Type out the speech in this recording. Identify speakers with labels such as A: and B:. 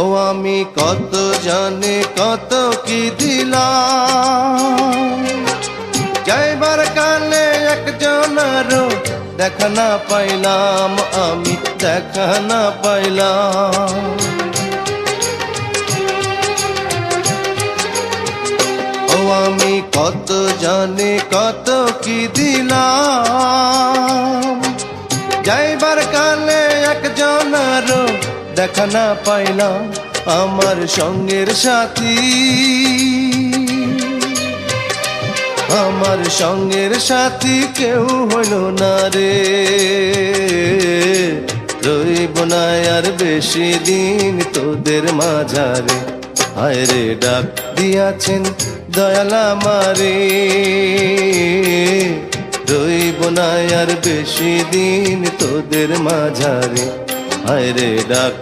A: ও আমি কত জানি কত কি দিলাম, যাইবার কালে একজনেরও দেখা না পাইলাম, আমি দেখা না পাইলাম। ও আমি কত জানি কত কি দিলাম, যাইবার কালে একজনেরও দেখা না পাইলাম। আমার সঙ্গের সাথী, আমার সঙ্গের সাথী কেউ হইল না রে, রইব না আর বেশি দিন তোদের মাঝারে। হায় রে ডাক দিয়াছেন দয়াল আমারে, রইব না আর বেশি দিন তোদের মাঝারে। হায় রে ডাক